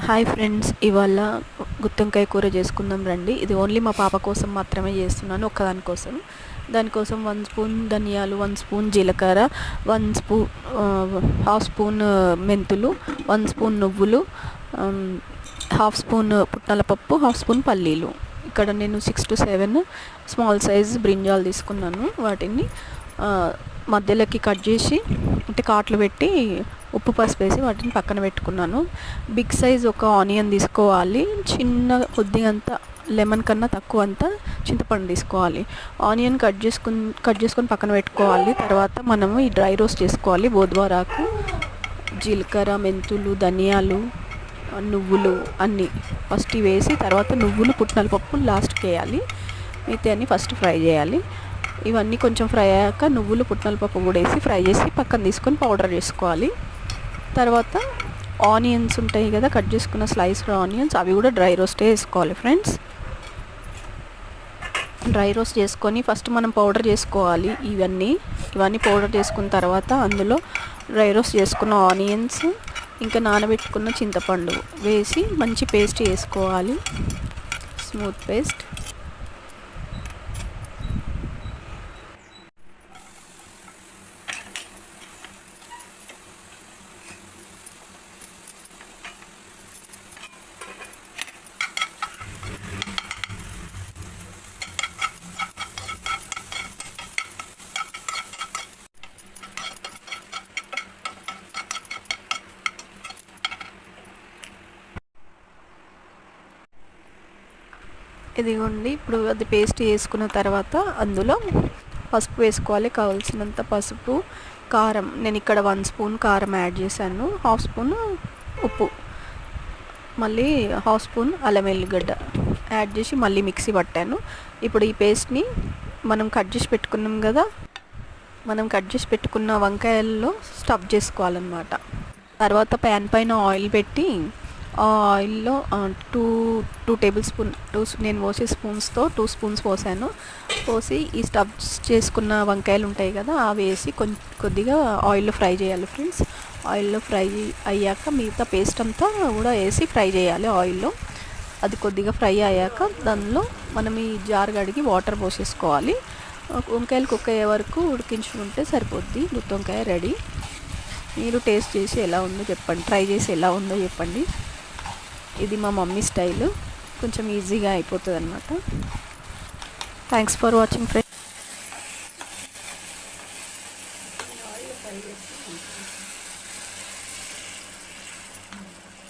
Hi friends, ఇవాళ గుత్తొంకాయ కూర చేసుకుందాం రండి. ఇది ఓన్లీ మా పాప కోసం మాత్రమే చేస్తున్నాను, ఒక్కదాని కోసం. దానికోసం 1 స్పూన్ ధనియాలు, 1 స్పూన్ జీలకర్ర, 1 స్పూన్ హాఫ్ స్పూన్ మెంతులు, 1 స్పూన్ నువ్వులు, హాఫ్ స్పూన్ పుట్నాల పప్పు, హాఫ్ స్పూన్ పల్లీలు. ఇక్కడ నేను 6 to 7 స్మాల్ సైజ్ బ్రింజాలు తీసుకున్నాను. వాటిని మధ్యలోకి కట్ చేసి అంటే కాట్లు పెట్టి ఉప్పు పసుపు వేసి వాటిని పక్కన పెట్టుకున్నాను. బిగ్ సైజ్ ఒక ఆనియన్ తీసుకోవాలి. చిన్న కొద్దిగంత లెమన్ కన్నా తక్కువ అంత చింతపండు తీసుకోవాలి. ఆనియన్ కట్ చేసుకొని పక్కన పెట్టుకోవాలి. తర్వాత మనము ఈ డ్రై రోస్ట్ చేసుకోవాలి. బోద్వారాకు, జీలకర్ర, మెంతులు, ధనియాలు, నువ్వులు అన్నీ ఫస్ట్ వేసి తర్వాత నువ్వులు, పుట్నాల పప్పు లాస్ట్కి వేయాలి. మిగతా అన్నీ ఫస్ట్ ఫ్రై చేయాలి. ఇవన్నీ కొంచెం ఫ్రై అయ్యాక నువ్వులు, పుట్నాల పప్పు కూడా వేసి ఫ్రై చేసి పక్కన తీసుకొని పౌడర్ చేసుకోవాలి. తర్వాత ఆనియన్స్ ఉంటాయి కదా, కట్ చేసుకున్న స్లైస్డ్ ఆనియన్స్, అవి కూడా డ్రై రోస్టే వేసుకోవాలి ఫ్రెండ్స్. డ్రై రోస్ట్ చేసుకొని ఫస్ట్ మనం పౌడర్ చేసుకోవాలి. ఇవన్నీ పౌడర్ చేసుకున్న తర్వాత అందులో డ్రై రోస్ట్ చేసుకున్న ఆనియన్స్, ఇంకా నానబెట్టుకున్న చింతపండు వేసి మంచి పేస్ట్ చేసుకోవాలి, స్మూత్ పేస్ట్. ఇదిగోండి, ఇప్పుడు అది పేస్ట్ వేసుకున్న తర్వాత అందులో పసుపు వేసుకోవాలి. కావాల్సినంత పసుపు, కారం, నేను ఇక్కడ 1 స్పూన్ కారం యాడ్ చేశాను, హాఫ్ స్పూన్ ఉప్పు, మళ్ళీ హాఫ్ స్పూన్ అల్లం వెల్లిగడ్డ యాడ్ చేసి మళ్ళీ మిక్సీ పట్టాను. ఇప్పుడు ఈ పేస్ట్ని మనం కట్ చేసి పెట్టుకున్న వంకాయల్లో స్టఫ్ చేసుకోవాలన్నమాట. తర్వాత ప్యాన్ పైన ఆయిల్ పెట్టి ఆ ఆయిల్లో 2 టేబుల్ స్పూన్ నేను పోసే స్పూన్స్తో 2 స్పూన్స్ పోసాను. పోసి ఈ స్టఫ్ చేసుకున్న వంకాయలు ఉంటాయి కదా, అవి వేసి కొద్దిగా ఆయిల్లో ఫ్రై చేయాలి ఫ్రెండ్స్. ఆయిల్లో ఫ్రై అయ్యాక మిగతా పేస్ట్ అంతా కూడా వేసి ఫ్రై చేయాలి ఆయిల్లో. అది కొద్దిగా ఫ్రై అయ్యాక దానిలో మనం ఈ జార్ కడిగి వాటర్ పోసేసుకోవాలి. వంకాయలు కుక్ అయ్యే వరకు ఉడికించుకుంటే సరిపోద్ది. గుత్తొంకాయ రెడీ. మీరు టేస్ట్ చేసి ఎలా ఉందో చెప్పండి, ట్రై చేసి ఎలా ఉందో చెప్పండి. ఇది మా మమ్మీ స్టైల్, కొంచెం ఈజీగా అయిపోతుంది అన్నమాట. Thanks for watching friends.